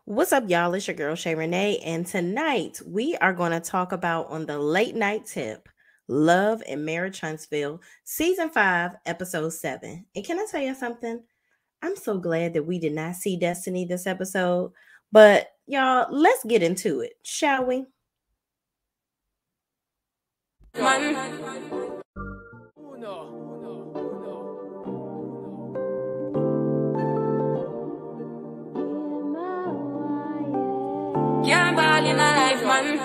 What's up, y'all? It's your girl Shay Renee, and tonight we are going to talk about on the late night tip, Love and Marriage Huntsville, season 5, episode 7. And can I tell you something? I'm so glad that we did not see Destiny this episode, but y'all, let's get into it, shall we? Can't ball in a life, man.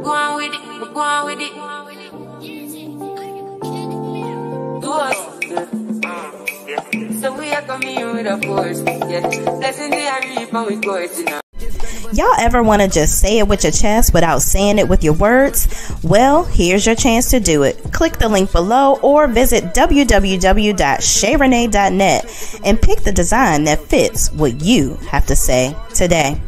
Go on with it, go on with it. Do us. So we are coming with a force. Yeah, blessing the reap and we go it now. Y'all ever want to just say it with your chest without saying it with your words? Well, here's your chance to do it. Click the link below or visit www.shayrenee.net and pick the design that fits what you have to say today.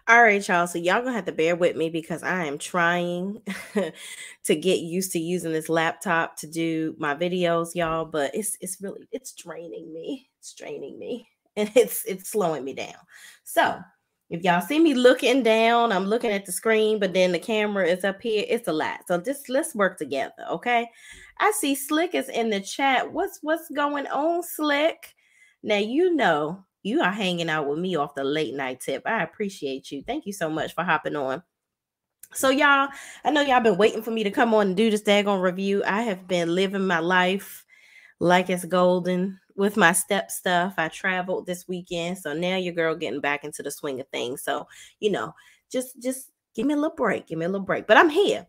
All right, y'all. So y'all gonna have to bear with me because I am trying to get used to using this laptop to do my videos, y'all. But it's draining me. It's draining me. And it's slowing me down. So if y'all see me looking down, I'm looking at the screen, but then the camera is up here. It's a lot. So just let's work together, okay? I see Slick is in the chat. What's going on, Slick? Now you know you are hanging out with me off the late night tip. I appreciate you. Thank you so much for hopping on. So y'all, I know y'all been waiting for me to come on and do this daggone review. I have been living my life like it's golden with my step stuff. I traveled this weekend, so now your girl getting back into the swing of things. So, you know, just give me a little break. Give me a little break. But I'm here.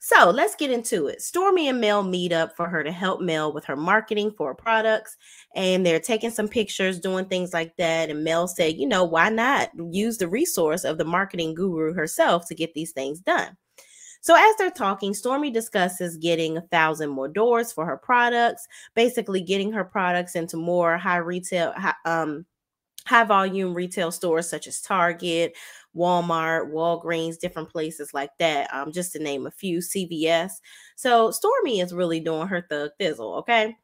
So let's get into it. Stormy and Mel meet up for her to help Mel with her marketing for her products. And they're taking some pictures, doing things like that. And Mel said, you know, why not use the resource of the marketing guru herself to get these things done? So as they're talking, Stormy discusses getting 1,000 more doors for her products, basically getting her products into more high volume retail stores such as Target, Walmart, Walgreens, different places like that, just to name a few, CVS. So Stormy is really doing her thug thizzle, okay?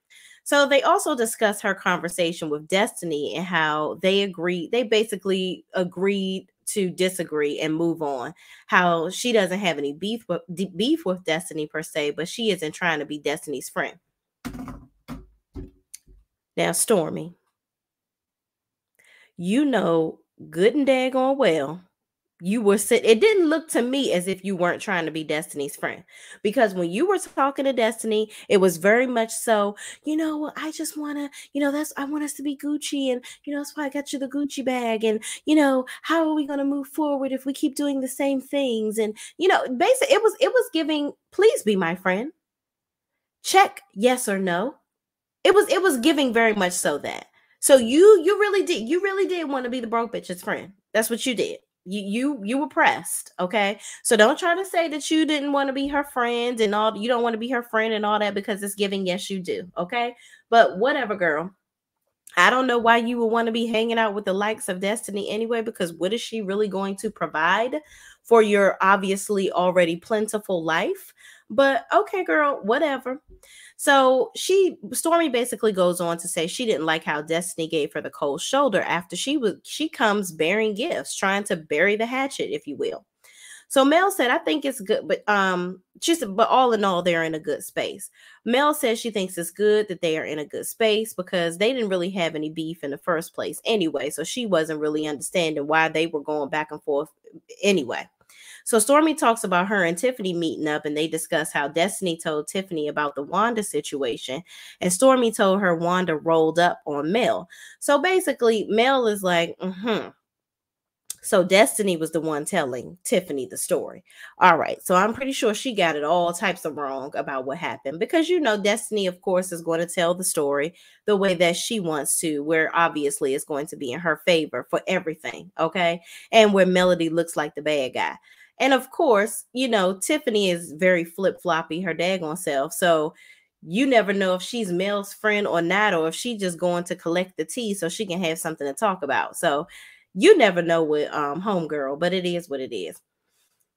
So they also discuss her conversation with Destiny and how they basically agreed to disagree and move on. How she doesn't have any beef with Destiny per se, but she isn't trying to be Destiny's friend. Now, Stormy, you know good and daggone well you were sitting. It didn't look to me as if you weren't trying to be Destiny's friend, because when you were talking to Destiny, it was very much so, you know, I just want to, you know, I want us to be Gucci, and you know, that's why I got you the Gucci bag, and you know, how are we going to move forward if we keep doing the same things? And you know, basically it was giving, please be my friend, check yes or no. It was giving very much so that. So you really did want to be the broke bitch's friend. That's what you did. You were pressed, okay? So don't try to say that you didn't want to be her friend and all. You don't want to be her friend and all that, because it's giving yes you do, okay? But whatever, girl. I don't know why you would want to be hanging out with the likes of Destiny anyway, because what is she really going to provide for your obviously already plentiful life? But okay, girl, whatever. So Stormy basically goes on to say she didn't like how Destiny gave her the cold shoulder after she comes bearing gifts, trying to bury the hatchet, if you will. So Mel said, I think it's good, but she said, but all in all, they're in a good space. Mel says she thinks it's good that they are in a good space because they didn't really have any beef in the first place anyway. So she wasn't really understanding why they were going back and forth anyway. So Stormy talks about her and Tiffany meeting up, and they discuss how Destiny told Tiffany about the Wanda situation, and Stormy told her Wanda rolled up on Mel. So basically, Mel is like, So Destiny was the one telling Tiffany the story. All right. So I'm pretty sure she got it all types of wrong about what happened, because, you know, Destiny, of course, is going to tell the story the way that she wants to, where obviously it's going to be in her favor for everything. Okay. And where Melody looks like the bad guy. And of course, you know, Tiffany is very flip-floppy, her daggone self. So you never know if she's Mel's friend or not, or if she just going to collect the tea so she can have something to talk about. So you never know with homegirl, but it is what it is.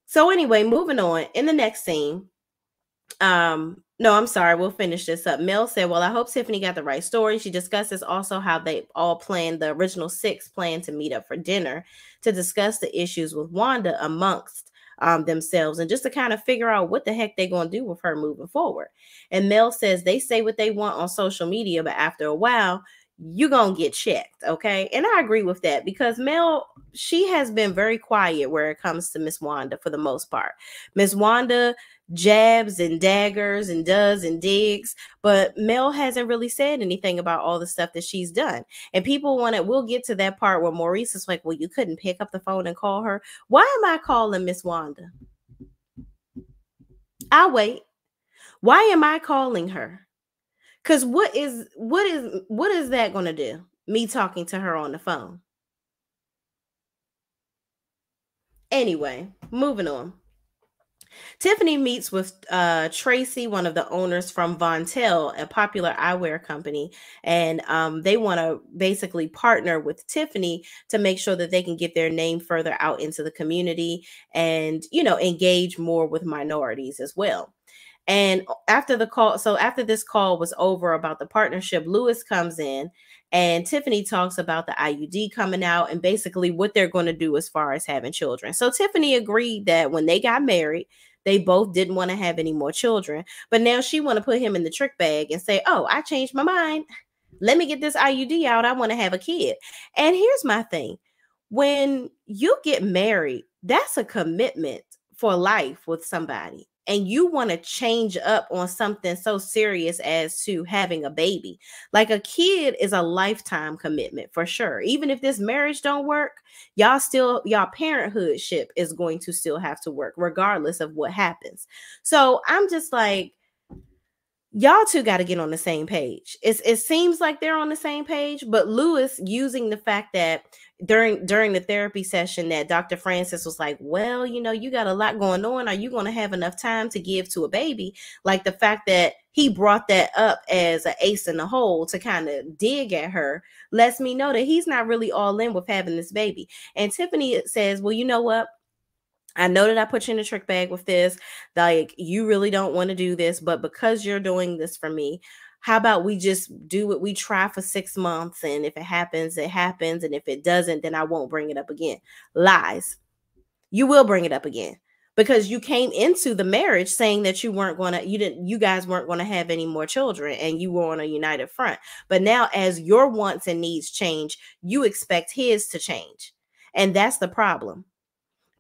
So anyway, moving on. In the next scene, No, I'm sorry. We'll finish this up. Mel said, well, I hope Tiffany got the right story. She discusses also how they all planned, the original six planned to meet up for dinner to discuss the issues with Wanda amongst themselves and just to kind of figure out what the heck they're going to do with her moving forward. And Mel says they say what they want on social media, but after a while, you're going to get checked. Okay. And I agree with that because Mel, she has been very quiet where it comes to Miss Wanda for the most part. Miss Wanda jabs and daggers and does and digs, but Mel hasn't really said anything about all the stuff that she's done. And people want it. We'll get to that part where Maurice is like, well, you couldn't pick up the phone and call her. Why am I calling Miss Wanda? I'll wait. Why am I calling her? Because what is that gonna do? Me talking to her on the phone. Anyway, moving on. Tiffany meets with Tracy, one of the owners from Vontel, a popular eyewear company, and they want to basically partner with Tiffany to make sure that they can get their name further out into the community and, engage more with minorities as well. And after this call was over about the partnership, Lewis comes in and Tiffany talks about the IUD coming out and basically what they're going to do as far as having children. So Tiffany agreed that when they got married, they both didn't want to have any more children, but now she want to put him in the trick bag and say, "Oh, I changed my mind. Let me get this IUD out. I want to have a kid." And here's my thing. When you get married, that's a commitment for life with somebody. And you want to change up on something so serious as to having a baby. Like a kid is a lifetime commitment for sure. Even if this marriage don't work, y'all parenthoodship is going to still have to work regardless of what happens. So I'm just like, y'all two got to get on the same page. It seems like they're on the same page, but Lewis using the fact that during the therapy session that Dr. Francis was like, well, you got a lot going on. Are you going to have enough time to give to a baby? Like the fact that he brought that up as an ace in the hole to kind of dig at her lets me know that he's not really all in with having this baby. And Tiffany says, well, you know what? I know that I put you in a trick bag with this. Like, you really don't want to do this, but because you're doing this for me, how about we just do what we try for 6 months? And if it happens, it happens. And if it doesn't, then I won't bring it up again. Lies. You will bring it up again because you came into the marriage saying that you guys weren't going to have any more children and you were on a united front. But now as your wants and needs change, you expect his to change. And that's the problem.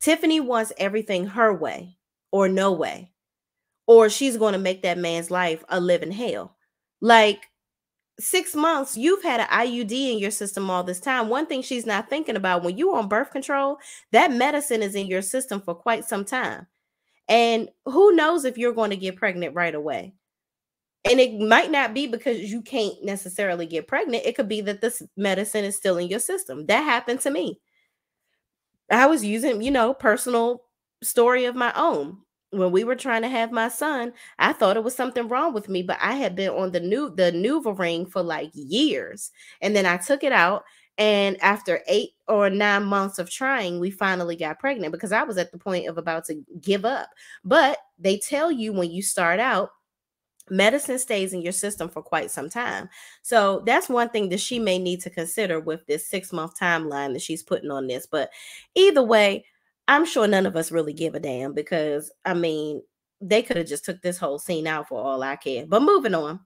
Tiffany wants everything her way or no way, or she's going to make that man's life a living hell. Like 6 months, you've had an IUD in your system all this time. One thing she's not thinking about, when you're on birth control, that medicine is in your system for quite some time. And who knows if you're going to get pregnant right away. And it might not be because you can't necessarily get pregnant. It could be that this medicine is still in your system. That happened to me. I was using, personal story of my own. When we were trying to have my son, I thought it was something wrong with me, but I had been on the NuvaRing for like years. And then I took it out. And after 8 or 9 months of trying, we finally got pregnant because I was at the point of about to give up. But they tell you when you start out, medicine stays in your system for quite some time. So that's one thing that she may need to consider with this 6-month timeline that she's putting on this. But either way, I'm sure none of us really give a damn because, they could have just took this whole scene out for all I care. But moving on,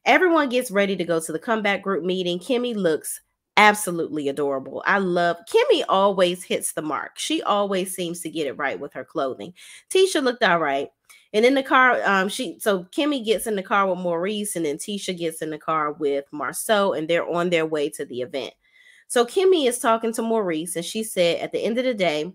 everyone gets ready to go to the comeback group meeting. Kimmy looks absolutely adorable. I love Kimmy, always hits the mark. She always seems to get it right with her clothing. Tisha looked all right. And in the car, so Kimmy gets in the car with Maurice, and then Tisha gets in the car with Marceau, and they're on their way to the event. So Kimmy is talking to Maurice, and she said at the end of the day,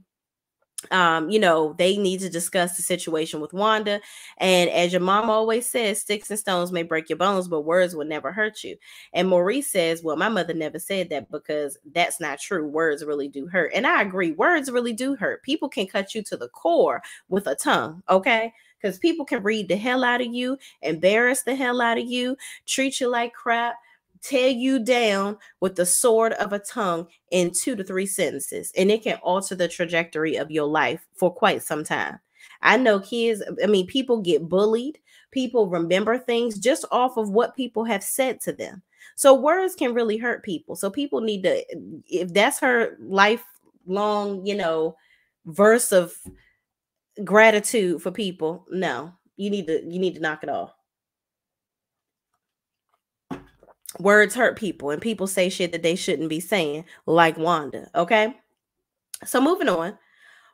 they need to discuss the situation with Wanda. And as your mom always says, sticks and stones may break your bones, but words will never hurt you. And Maurice says, well, my mother never said that because that's not true. Words really do hurt. And I agree. Words really do hurt. People can cut you to the core with a tongue. Okay. Because people can read the hell out of you, embarrass the hell out of you, treat you like crap, tear you down with the sword of a tongue in 2 to 3 sentences, and it can alter the trajectory of your life for quite some time. I know people get bullied People remember things just off of what people have said to them. So words can really hurt people. So people need to, if that's her lifelong, verse of gratitude for people, no, you need to knock it off. Words hurt people, and people say shit that they shouldn't be saying, like Wanda. Okay. So moving on.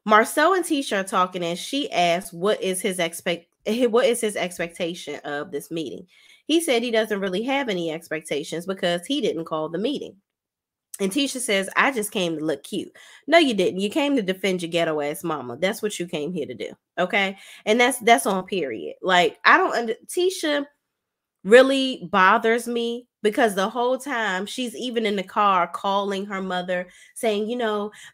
Marcel and Tisha are talking, and she asked what is his expectation of this meeting. He said he doesn't really have any expectations because he didn't call the meeting. And Tisha says, I just came to look cute. No, you didn't. You came to defend your ghetto ass mama. That's what you came here to do. Okay. And that's on period. Like, I don't Tisha really bothers me because the whole time she's even in the car calling her mother saying,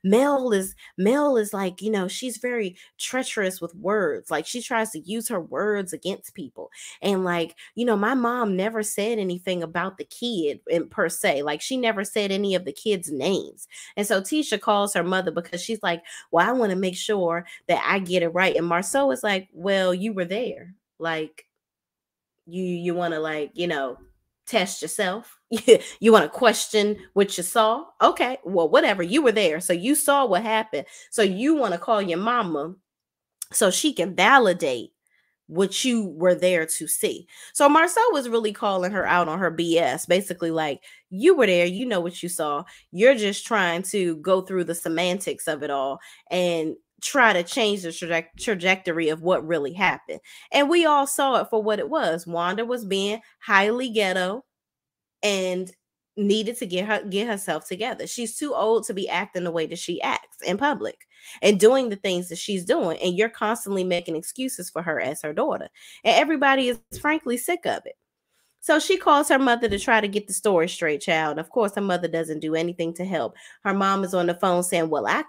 Mel is like, she's very treacherous with words. Like, she tries to use her words against people. And like, my mom never said anything about the kid per se. Like, she never said any of the kids' names. And so Tisha calls her mother because she's like, well, I want to make sure that I get it right. And Marceau is like, well, you were there. Like, you want to test yourself. You want to question what you saw. Okay, well, whatever, you were there, so you saw what happened, so you want to call your mama so she can validate what you were there to see. So Marcel was really calling her out on her BS, basically like, you were there, you know what you saw, you're just trying to go through the semantics of it all and try to change the trajectory of what really happened. And we all saw it for what it was. Wanda was being highly ghetto and needed to get herself together. She's too old to be acting the way that she acts in public and doing the things that she's doing. And you're constantly making excuses for her as her daughter. And everybody is frankly sick of it. So she calls her mother to try to get the story straight, child. And of course, her mother doesn't do anything to help. Her mom is on the phone saying, well, I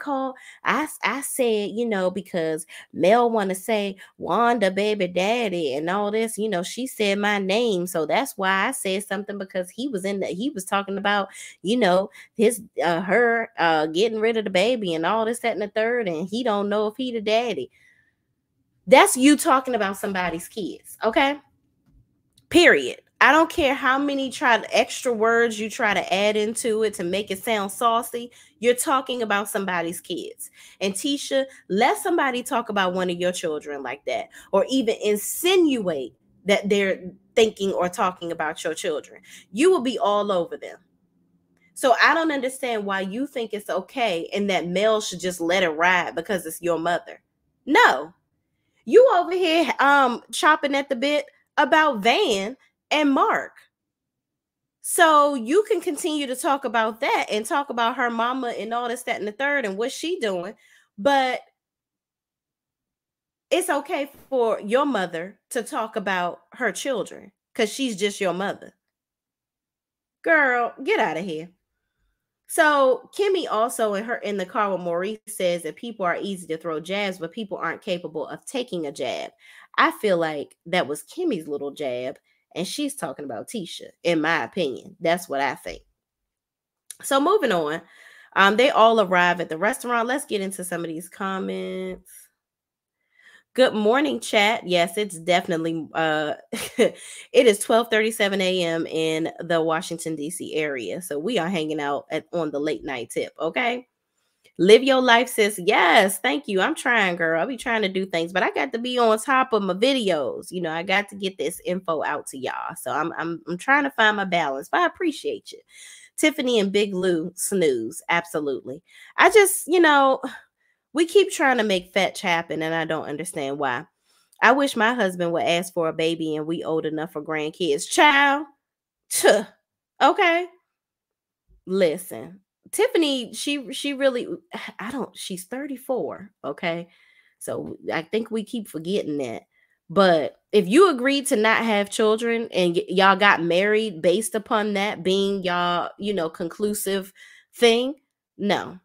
said, because Mel want to say Wanda, baby daddy, and all this, she said my name. So that's why I said something, because he was talking about, her getting rid of the baby and all this, that, and the third. And he don't know if he the daddy. That's you talking about somebody's kids. Okay. Period. I don't care how many extra words you try to add into it to make it sound saucy. You're talking about somebody's kids. And Tisha, let somebody talk about one of your children like that, or even insinuate that they're thinking or talking about your children. You will be all over them. So I don't understand why you think it's okay and that Mel should just let it ride because it's your mother. No. You over here chopping at the bit about Van and Mark. So you can continue to talk about that and talk about her mama and all this, that, and the third and what she doing. But it's okay for your mother to talk about her children because she's just your mother. Girl, get out of here. So Kimmy also in the car with Maurice says that people are easy to throw jabs, but people aren't capable of taking a jab. I feel like that was Kimmy's little jab, and she's talking about Tisha, in my opinion. That's what I think. So moving on, they all arrive at the restaurant. Let's get into some of these comments. Good morning, chat. Yes, it's definitely it is 12:37 a.m. in the Washington, D.C. area. So we are hanging out on the late night tip. Okay. Live your life, sis. Yes, thank you. I'm trying, girl. I'll be trying to do things, but I got to be on top of my videos. I got to get this info out to y'all. So I'm trying to find my balance, but I appreciate you. Tiffany and Big Lou snooze. Absolutely. I just, we keep trying to make fetch happen, and I don't understand why. I wish my husband would ask for a baby and we old enough for grandkids. Child. Okay. Listen. Tiffany, she really, she's 34. Okay. So I think we keep forgetting that. But if you agreed to not have children and y'all got married based upon that being y'all, conclusive thing, no.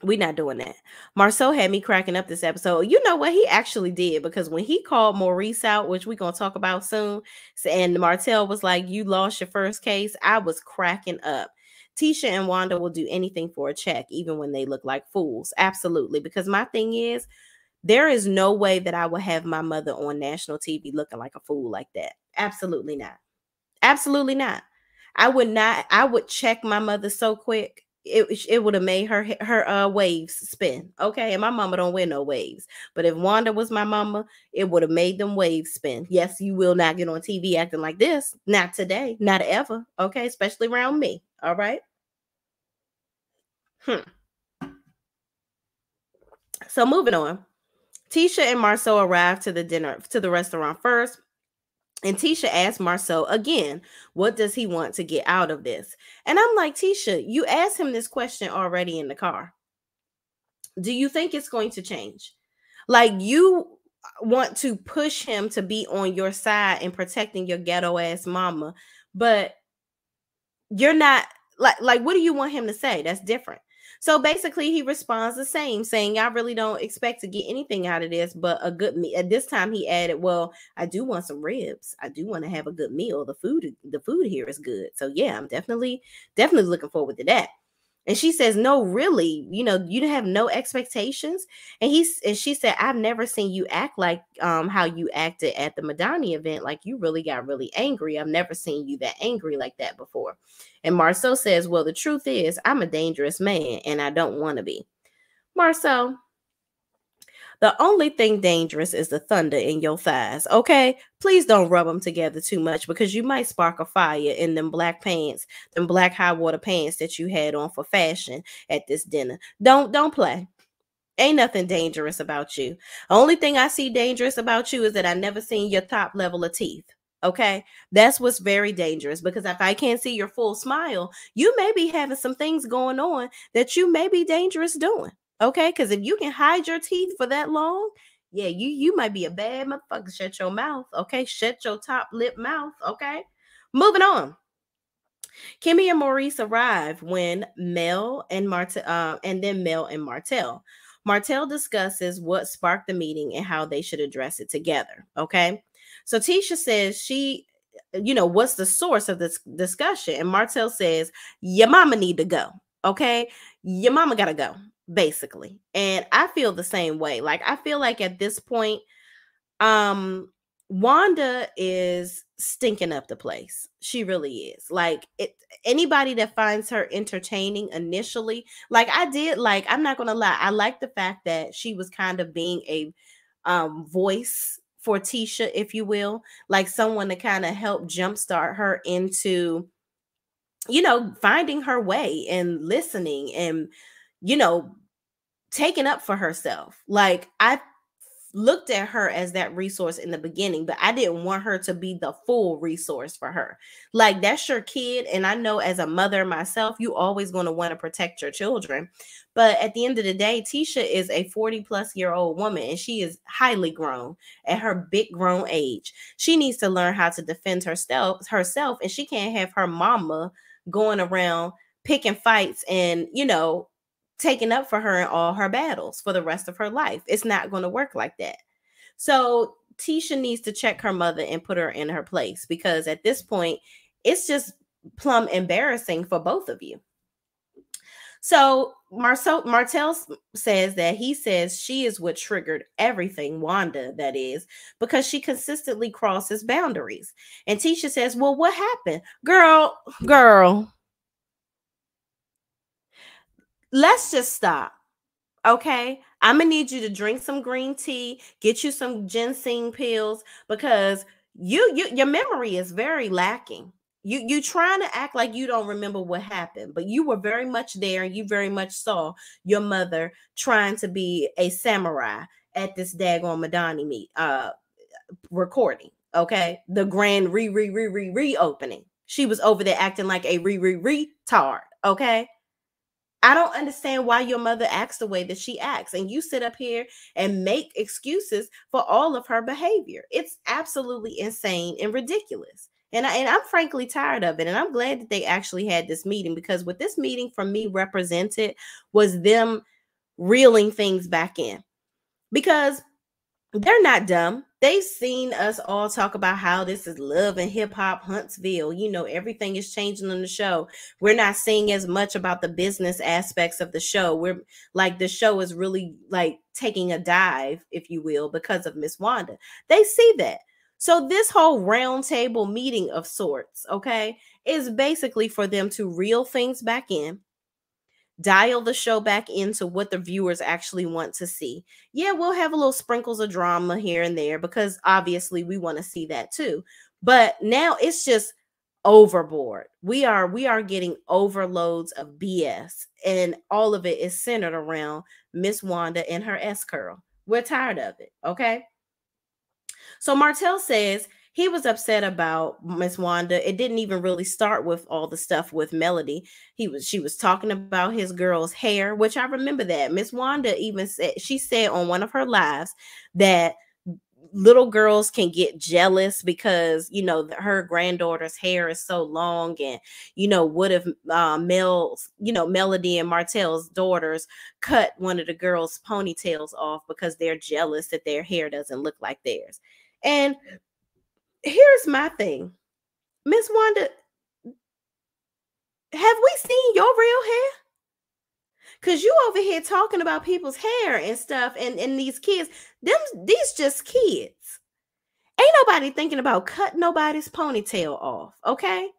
We're not doing that. Marceau had me cracking up this episode. You know what? He actually did, because when he called Maurice out, which we're going to talk about soon, and Martell was like, you lost your first case, I was cracking up. Tisha and Wanda will do anything for a check, even when they look like fools. Absolutely. Because my thing is, There is no way that I would have my mother on national TV looking like a fool like that. Absolutely not. Absolutely not. I would not. I would check my mother so quick. It would have made her waves spin. Okay, and my mama don't wear no waves. But if Wanda was my mama, it would have made them waves spin. Yes, you will not get on TV acting like this. Not today. Not ever. Okay, especially around me. All right. Hmm. So moving on. Tisha and Marceau arrived to the restaurant first. And Tisha asked Marceau again, what does he want to get out of this? And I'm like, Tisha, you asked him this question already in the car. Do you think it's going to change? Like, you want to push him to be on your side and protecting your ghetto ass mama, but you're not, like what do you want him to say? That's different. So basically he responds the same, saying, I really don't expect to get anything out of this but a good meal. At this time he added, well, I do want some ribs. I do want to have a good meal. The food here is good. So yeah, I'm definitely looking forward to that. And she says, no, really, you have no expectations. And she said, I've never seen you act like how you acted at the Madani event. Like, you really got really angry. I've never seen you that angry like that before. And Marceau says, well, the truth is, I'm a dangerous man and I don't want to be. Marceau, the only thing dangerous is the thunder in your thighs, okay? Please don't rub them together too much because you might spark a fire in them black pants, them black high water pants that you had on for fashion at this dinner. Don't play. Ain't nothing dangerous about you. The only thing I see dangerous about you is that I never seen your top level of teeth. Okay, that's what's very dangerous, because if I can't see your full smile, you may be having some things going on that you may be dangerous doing. Okay, because if you can hide your teeth for that long, yeah, you might be a bad motherfucker. Shut your mouth. Okay, shut your top lip mouth. Okay, moving on. Kimmy and Maurice arrive when Mel and Mel and Martell. Martell discusses what sparked the meeting and how they should address it together. Okay. So Tisha says what's the source of this discussion? And Martell says, your mama need to go. Okay. Your mama gotta go, basically. And I feel the same way. Like, I feel like at this point, Wanda is stinking up the place. She really is. Like, anybody that finds her entertaining initially, like I did, like, I'm not gonna lie, I like the fact that she was kind of being a voice for Tisha, if you will, like someone to kind of help jumpstart her into finding her way and listening and you know taking up for herself. Like, I looked at her as that resource in the beginning, but I didn't want her to be the full resource for her. Like, that's your kid. And I know as a mother myself, you always going to want to protect your children. But at the end of the day, Tisha is a 40-plus-year-old woman and she is highly grown at her big grown age. She needs to learn how to defend herself, and she can't have her mama going around picking fights and, taking up for her in all her battles for the rest of her life. It's not going to work like that. So Tisha needs to check her mother and put her in her place, because at this point, it's just plumb embarrassing for both of you. So Martell says that he says she is what triggered everything, Wanda, that is, because she consistently crosses boundaries. And Tisha says, well, what happened? Girl, let's just stop. Okay, I'm gonna need you to drink some green tea, get you some ginseng pills, because your memory is very lacking. You trying to act like you don't remember what happened, but you were very much there and you very much saw your mother trying to be a samurai at this daggone Madani recording. Okay, the grand reopening. She was over there acting like a retard. Okay. I don't understand why your mother acts the way that she acts. And you sit up here and make excuses for all of her behavior. It's absolutely insane and ridiculous. And I'm frankly tired of it. And I'm glad that they actually had this meeting, because what this meeting for me represented was them reeling things back in. Because they're not dumb. they've seen us all talk about how this is love and hip hop Huntsville. You know, everything is changing on the show. We're not seeing as much about the business aspects of the show. We're like, the show is really like taking a dive, if you will, because of Miss Wanda. They see that. So this whole round table meeting of sorts, okay, is basically for them to reel things back in, dial the show back into what the viewers actually want to see. Yeah, we'll have a little sprinkles of drama here and there because obviously we want to see that too. But now it's just overboard. We are getting overloads of BS, and all of it is centered around Miss Wanda and her S curl. We're tired of it, okay? So Martell says he was upset about Miss Wanda. It didn't even really start with all the stuff with Melody. She was talking about his girl's hair, which I remember that. Miss Wanda even said, she said on one of her lives that little girls can get jealous because, you know, her granddaughter's hair is so long, and, you know, what if Mel's, you know, Melody and Martell's daughters cut one of the girls' ponytails off because they're jealous that their hair doesn't look like theirs. And here's my thing, Miss Wanda, have we seen your real hair? Because you over here talking about people's hair and stuff, and these kids, these just kids. Ain't nobody thinking about cutting nobody's ponytail off, okay?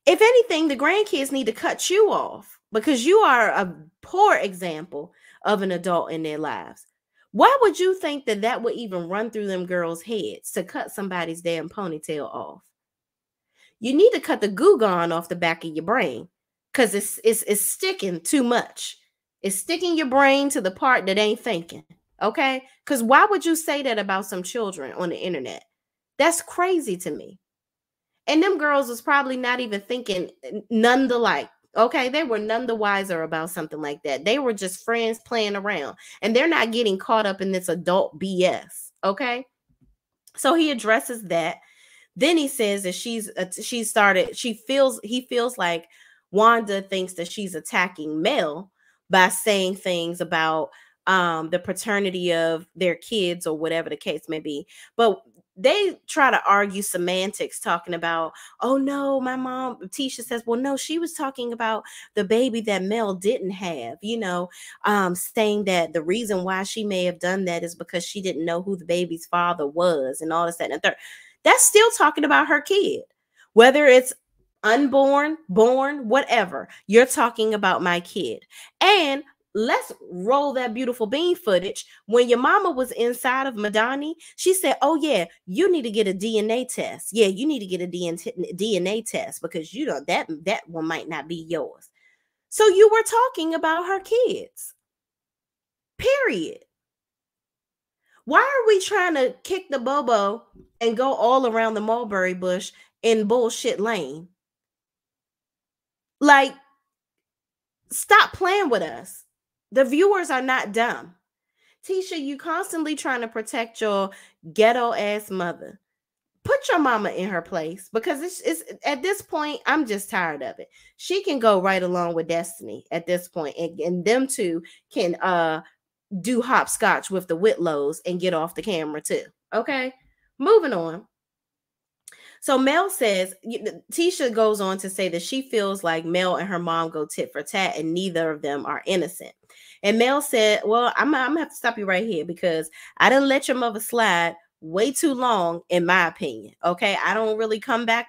If anything, the grandkids need to cut you off because you are a poor example of an adult in their lives. Why would you think that that would even run through them girls' heads to cut somebody's damn ponytail off? You need to cut the goo gone off the back of your brain because it's sticking too much. It's sticking your brain to the part that ain't thinking. Okay? Because why would you say that about some children on the internet? That's crazy to me. And them girls was probably not even thinking none the like. Okay, they were none the wiser about something like that. They were just friends playing around, and they're not getting caught up in this adult BS. Okay, so he addresses that. Then he says that he feels like Wanda thinks that she's attacking Mel by saying things about the paternity of their kids or whatever the case may be. But they try to argue semantics, talking about, oh no, my mom, Tisha says, well, no, she was talking about the baby that Mel didn't have, you know, saying that the reason why she may have done that is because she didn't know who the baby's father was and all this, that, and the third. That's still talking about her kid, whether it's unborn, born, whatever. You're talking about my kid. And let's roll that beautiful bean footage. When your mama was inside of Madani, she said, oh yeah, you need to get a DNA test. Yeah, you need to get a DNA test because you know that one might not be yours. So you were talking about her kids. Period. Why are we trying to kick the bobo and go all around the mulberry bush in bullshit lane? Like, stop playing with us. The viewers are not dumb. Tisha, you constantly trying to protect your ghetto ass mother. Put your mama in her place, because it's at this point, I'm just tired of it. She can go right along with Destiny at this point, and them two can do hopscotch with the Whitlows and get off the camera too. Okay, moving on. So Mel says, Tisha goes on to say that she feels like Mel and her mom go tit for tat and neither of them are innocent. And Mel said, well, I'm gonna have to stop you right here because I didn't let your mother slide way too long, in my opinion. Okay, I don't really combat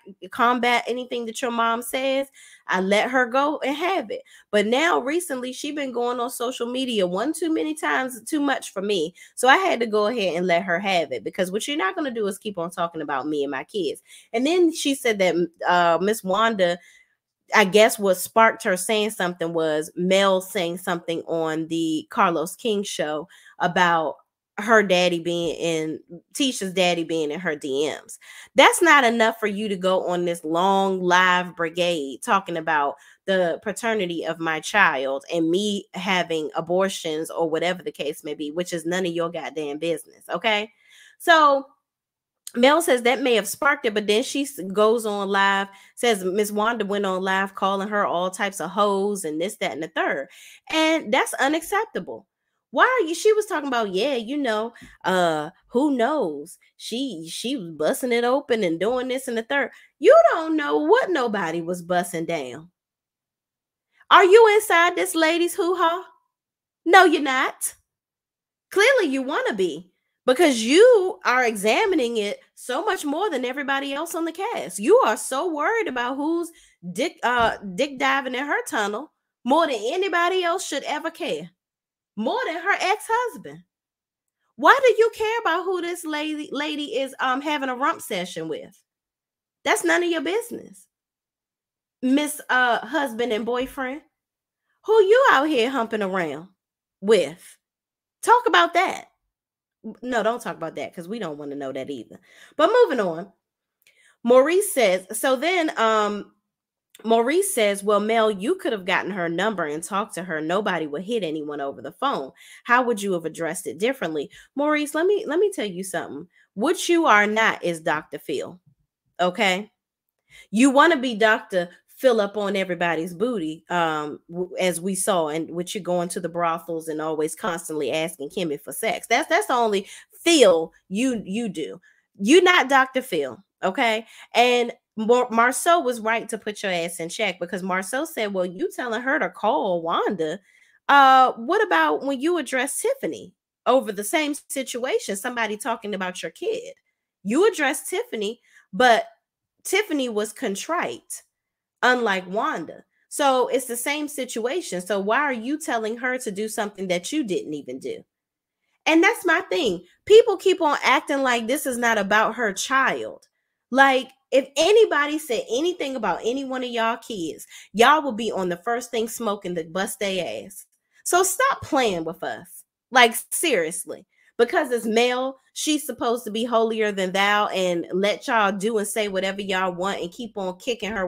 anything that your mom says. I let her go and have it. But now recently she been going on social media one too many times, too much for me. So I had to go ahead and let her have it, because what you're not going to do is keep on talking about me and my kids. And then she said that Miss Wanda, I guess what sparked her saying something was Mel saying something on the Carlos King show about her daddy being in Tisha's daddy being in her DMs. That's not enough for you to go on this long live brigade talking about the paternity of my child and me having abortions or whatever the case may be, which is none of your goddamn business. Okay. So Mel says that may have sparked it, but then she goes on live, says Miss Wanda went on live calling her all types of hoes and this, that, and the third. And that's unacceptable. Why are you? She was talking about, yeah, who knows? She was busting it open and doing this and the third. You don't know what nobody was busting down. Are you inside this lady's hoo-ha? No, you're not. Clearly you want to be, because you are examining it so much more than everybody else on the cast. You are so worried about who's dick diving in her tunnel more than anybody else should ever care. More than her ex-husband. Why do you care about who this lady is having a rump session with? That's none of your business. Miss husband and boyfriend. Who you out here humping around with? Talk about that. No, don't talk about that, because we don't want to know that either. But moving on. Maurice says, Maurice says, well, Mel, you could have gotten her number and talked to her. Nobody would hit anyone over the phone. How would you have addressed it differently? Maurice, let me tell you something. What you are not is Dr. Phil. Okay? You want to be Dr. Fill up on everybody's booty, as we saw, and which you going to the brothels and always constantly asking Kimmy for sex. That's the only Phil you do. You're not Dr. Phil, okay? And Marceau was right to put your ass in check, because Marceau said, well, you telling her to call Wanda. What about when you address Tiffany over the same situation, somebody talking about your kid? You addressed Tiffany, but Tiffany was contrite, unlike Wanda. So it's the same situation. So why are you telling her to do something that you didn't even do? And that's my thing. People keep on acting like this is not about her child. Like, if anybody said anything about any one of y'all kids, y'all will be on the first thing smoking to bust their ass. So stop playing with us. Like, seriously. Because it's Mel, she's supposed to be holier than thou and let y'all do and say whatever y'all want and keep on kicking her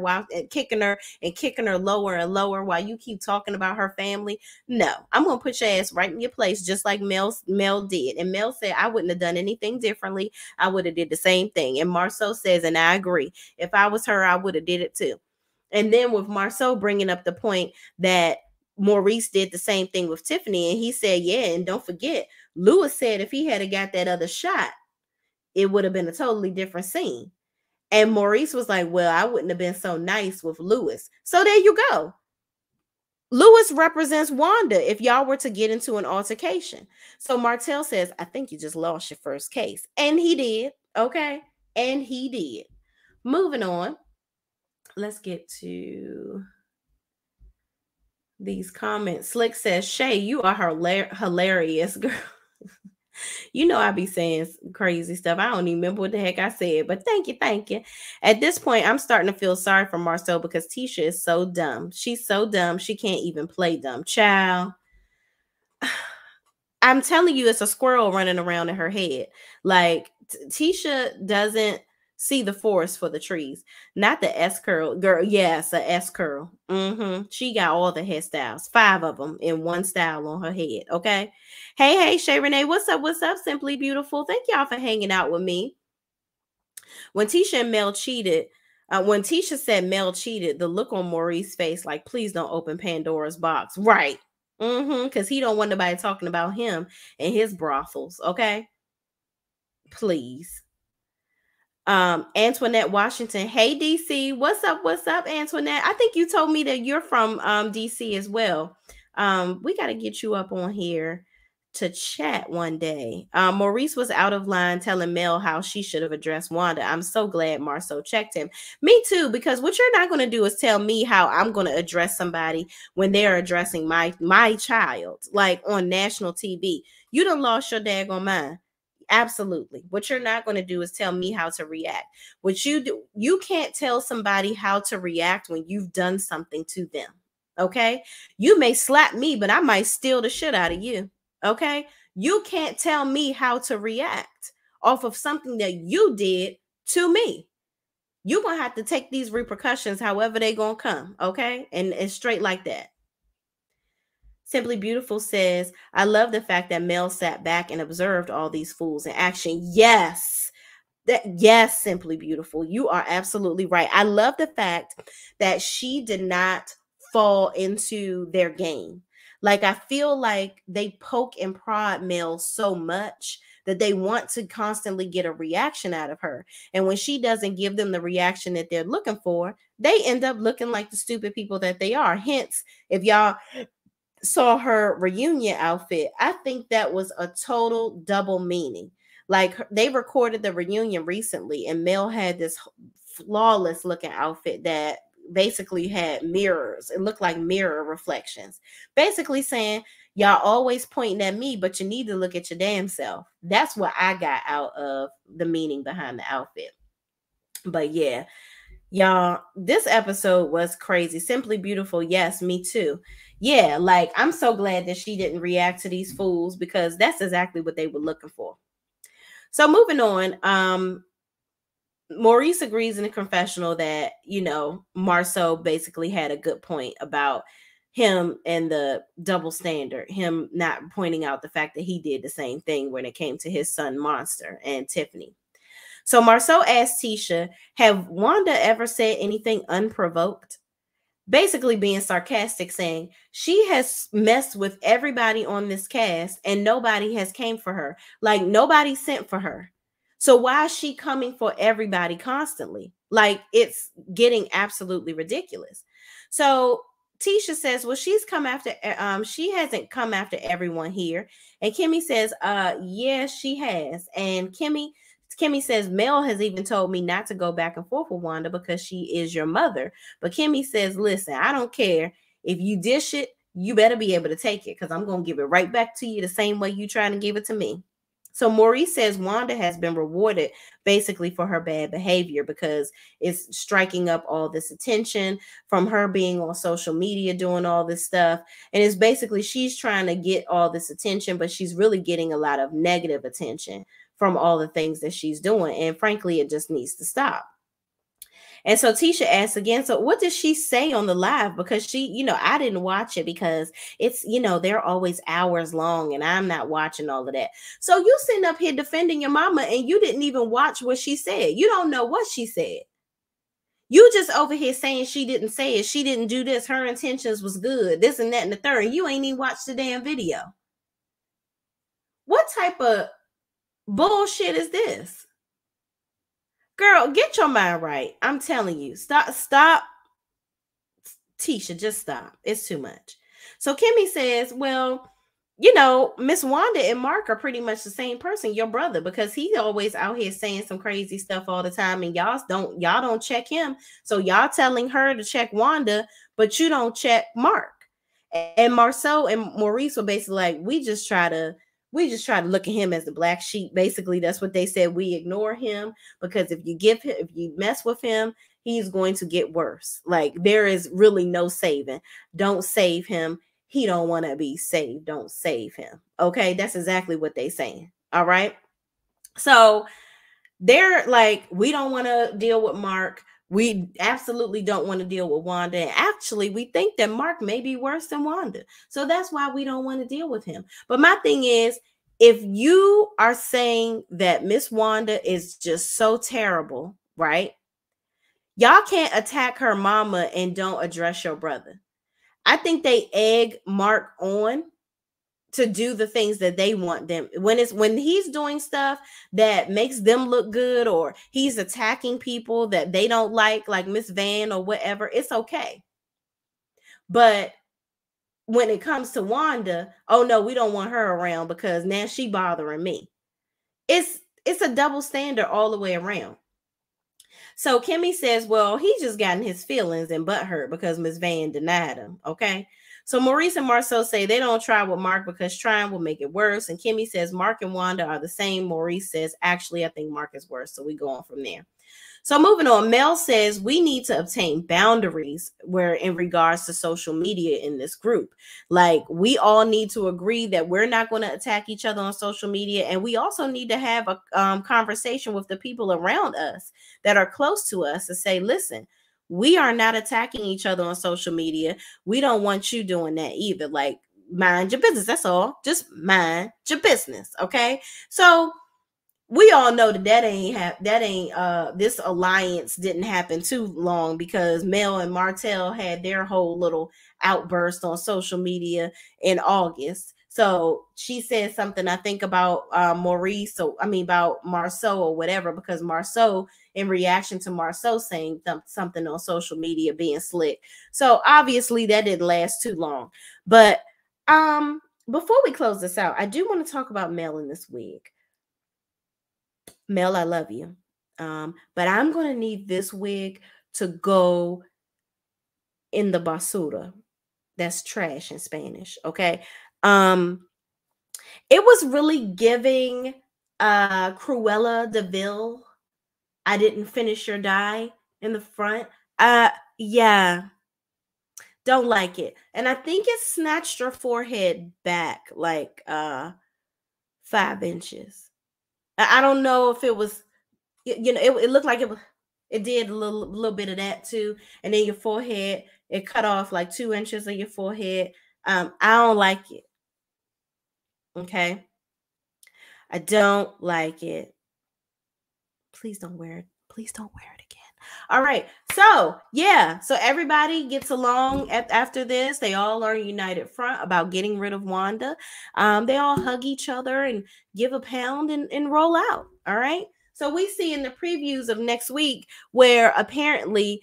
lower and lower while you keep talking about her family. No, I'm gonna put your ass right in your place, just like Mel did. And Mel said, I wouldn't have done anything differently. I would have did the same thing. And Marceau says, and I agree, if I was her, I would have did it too. And then with Marceau bringing up the point that Maurice did the same thing with Tiffany, and he said, yeah, and don't forget, Lewis said if he had got that other shot, it would have been a totally different scene. And Maurice was like, well, I wouldn't have been so nice with Lewis. So there you go. Lewis represents Wanda if y'all were to get into an altercation. So Martell says, I think you just lost your first case. And he did. Okay. And he did. Moving on. Let's get to these comments. Slick says, Shay, you are hilarious, girl. You know I be saying crazy stuff. I don't even remember what the heck I said, but thank you. At this point, I'm starting to feel sorry for Marceau, because Tisha is so dumb. She's so dumb, she can't even play dumb. Child, I'm telling you, it's a squirrel running around in her head. Like, Tisha doesn't see the forest for the trees. Not the S curl, girl. Yes, a S curl. She got all the hairstyles, 5 of them in one style on her head. Okay. Hey, Shay Renee, what's up? What's up, Simply Beautiful? Thank y'all for hanging out with me. When Tisha and Mel cheated, when Tisha said Mel cheated, the look on Maurice's face, like, please don't open Pandora's box. Right. Because he don't want nobody talking about him and his brothels. Okay. Please. Antoinette Washington. Hey, DC. What's up, Antoinette? I think you told me that you're from DC as well. We got to get you up on here to chat one day. Maurice was out of line telling Mel how she should have addressed Wanda. I'm so glad Marceau checked him. Me too, because what you're not going to do is tell me how I'm going to address somebody when they're addressing my child, like on national TV. You done lost your daggone mind. Absolutely. What you're not going to do is tell me how to react. What you do, you can't tell somebody how to react when you've done something to them. Okay. You may slap me, but I might steal the shit out of you. Okay. You can't tell me how to react off of something that you did to me. You're going to have to take these repercussions however they going to come. Okay. And straight like that. Simply Beautiful says, I love the fact that Mel sat back and observed all these fools in action. Yes. Yes, Simply Beautiful. You are absolutely right. I love the fact that she did not fall into their game. Like, I feel like they poke and prod Mel so much that they want to constantly get a reaction out of her. And when she doesn't give them the reaction that they're looking for, they end up looking like the stupid people that they are. Hence, if y'all saw her reunion outfit, I think that was a total double meaning. Like, they recorded the reunion recently, and Mel had this flawless looking outfit that basically had mirrors. It looked like mirror reflections, basically saying, y'all always pointing at me, but you need to look at your damn self. That's what I got out of the meaning behind the outfit. But yeah, y'all, this episode was crazy. Simply beautiful. Yes, me too. Yeah, like, I'm so glad that she didn't react to these fools, because that's exactly what they were looking for. So moving on, Maurice agrees in a confessional that, Marceau basically had a good point about him and the double standard, him not pointing out the fact that he did the same thing when it came to his son Monster and Tiffany. So Marceau asked Tisha, have Wanda ever said anything unprovoked? Basically being sarcastic, saying she has messed with everybody on this cast and nobody has came for her. Like, nobody sent for her. So why is she coming for everybody constantly? Like, it's getting absolutely ridiculous. So Tisha says, well, she hasn't come after everyone here. And Kimmy says, yeah, she has. And Kimmy says, Mel has even told me not to go back and forth with Wanda because she is your mother. But Kimmy says, listen, I don't care. If you dish it, you better be able to take it, because I'm going to give it right back to you the same way you trying to give it to me. So Maurice says Wanda has been rewarded basically for her bad behavior, because it's striking up all this attention from her being on social media doing all this stuff. And it's basically she's trying to get all this attention, but she's really getting a lot of negative attention from all the things that she's doing. And frankly, it just needs to stop. And so Tisha asks again, so what did she say on the live? Because she, I didn't watch it because it's, they're always hours long and I'm not watching all of that. So you sitting up here defending your mama and you didn't even watch what she said. You don't know what she said. You just over here saying she didn't say it. She didn't do this. Her intentions was good. This and that and the third. And you ain't even watched the damn video. What type of bullshit is this? Girl, get your mind right. I'm telling you. Stop. Tisha, just stop. It's too much. So Kimmy says, well, Miss Wanda and Mark are pretty much the same person, your brother, because he's always out here saying some crazy stuff all the time, and y'all don't check him. So y'all telling her to check Wanda, but you don't check Mark. And Marceau and Maurice were basically like, we just try to look at him as the black sheep. Basically, that's what they said. We ignore him because if you mess with him, he's going to get worse. Like, there is really no saving. Don't save him. He don't want to be saved. Don't save him. Okay, that's exactly what they're saying. All right. So they're like, we don't want to deal with Mark. We absolutely don't want to deal with Wanda. And actually, we think that Mark may be worse than Wanda. So that's why we don't want to deal with him. But my thing is, if you are saying that Miss Wanda is just so terrible, right? Y'all can't attack her mama and don't address your brother. I think they egg Mark on to do the things that they want them. When he's doing stuff that makes them look good, or he's attacking people that they don't like Miss Van or whatever, it's okay. But when it comes to Wanda, oh no, we don't want her around because now she bothering me. It's a double standard all the way around. So Kimmy says, well, he just got in his feelings and butthurt because Miss Van denied him. Okay. So Maurice and Marceau say they don't try with Mark because trying will make it worse. And Kimmy says Mark and Wanda are the same. Maurice says, actually, I think Mark is worse. So we go on from there. So moving on, Mel says we need to obtain boundaries where in regards to social media in this group. Like, we all need to agree that we're not going to attack each other on social media. And we also need to have a conversation with the people around us that are close to us to say, listen, we are not attacking each other on social media. We don't want you doing that either. Like, mind your business. That's all. Just mind your business. Okay. So we all know that this alliance didn't happen too long, because Mel and Martell had their whole little outburst on social media in August. So she said something, I think, about Maurice, so I mean about Marceau or whatever, because Marceau, in reaction to Marceau saying something on social media, being slick. So obviously that didn't last too long. But before we close this out, I do want to talk about Mel in this wig. Mel, I love you. But I'm going to need this wig to go in the basura. That's trash in Spanish, okay? It was really giving Cruella de Vil. I didn't finish your die in the front. Yeah, don't like it. And I think it snatched her forehead back like 5 inches. I don't know if it was, it looked like it did a little bit of that too. And then your forehead, it cut off like 2 inches of your forehead. I don't like it. Okay. I don't like it. Please don't wear it. Please don't wear it again. All right. So yeah. So everybody gets along after this. They all are united front about getting rid of Wanda. They all hug each other and give a pound and roll out. All right. So we see in the previews of next week where apparently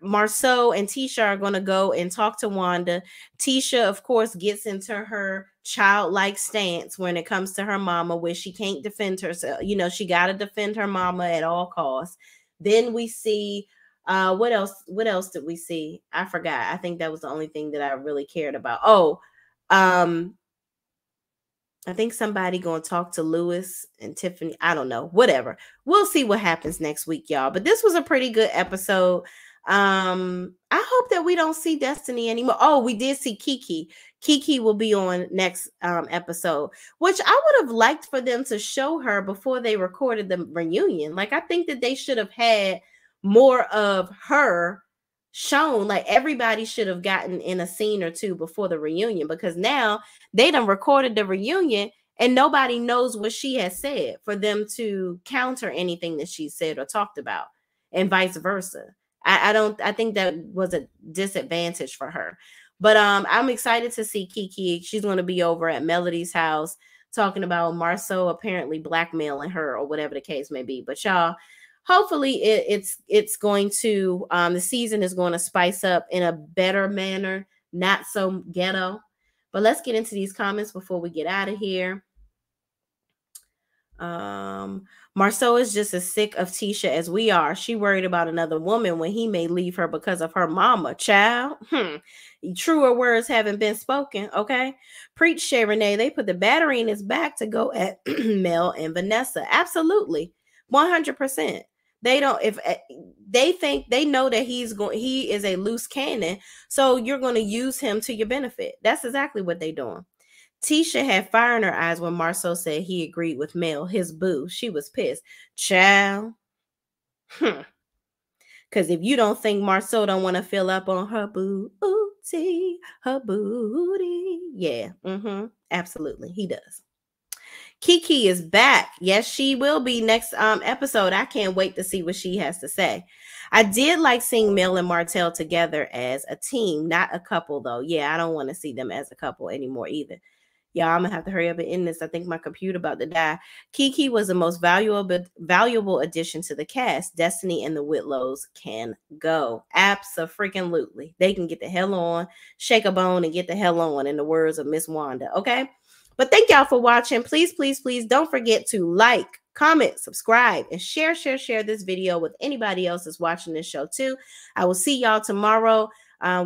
Marceau and Tisha are going to go and talk to Wanda. Tisha, of course, gets into her childlike stance when it comes to her mama, where she can't defend herself. She got to defend her mama at all costs. Then we see what else did we see? I forgot. I think that was the only thing that I really cared about. I think somebody going to talk to Lewis and Tiffany. I don't know. Whatever. We'll see what happens next week, y'all. But this was a pretty good episode. I hope that we don't see Destiny anymore. Oh, we did see Kiki. Kiki will be on next episode, which I would have liked for them to show her before they recorded the reunion. Like, I think that they should have had more of her shown. Like, everybody should have gotten in a scene or two before the reunion, because now they done recorded the reunion and nobody knows what she has said for them to counter anything that she said or talked about, and vice versa. I think that was a disadvantage for her. But I'm excited to see Kiki. She's going to be over at Melody's house talking about Marceau apparently blackmailing her or whatever the case may be. But y'all, hopefully it's going to the season is going to spice up in a better manner, not so ghetto. But let's get into these comments before we get out of here. Marceau is just as sick of Tisha as we are. She worried about another woman when he may leave her because of her mama. Child. Truer words haven't been spoken. Okay. Preach, Shay Renee. They put the battery in his back to go at Mel and Vanessa. Absolutely. 100%. They don't, if they think, they know that he is a loose cannon. So you're going to use him to your benefit. That's exactly what they're doing. Tisha had fire in her eyes when Marceau said he agreed with Mel, his boo. She was pissed. Child. Because if you don't think Marceau don't want to fill up on her booty, yeah, absolutely, he does. Kiki is back. Yes, she will be next episode. I can't wait to see what she has to say. I did like seeing Mel and Martell together as a team, not a couple, though. Yeah, I don't want to see them as a couple anymore either. Yeah, I'm gonna have to hurry up and end this. I think my computer about to die. Kiki was the most valuable addition to the cast. Destiny and the Whitlows can go. Abso-freaking-lutely. They can get the hell on, shake a bone, and get the hell on, in the words of Miss Wanda. Okay? But thank y'all for watching. Please, please, please don't forget to like, comment, subscribe, and share this video with anybody else that's watching this show too. I will see y'all tomorrow.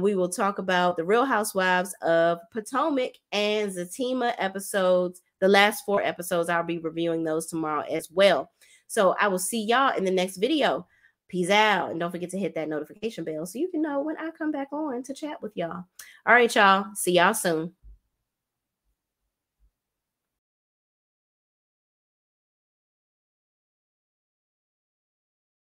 We will talk about the Real Housewives of Potomac and Zatima episodes. The last 4 episodes, I'll be reviewing those tomorrow as well. So I will see y'all in the next video. Peace out. And don't forget to hit that notification bell so you can know when I come back on to chat with y'all. All right, y'all. See y'all soon.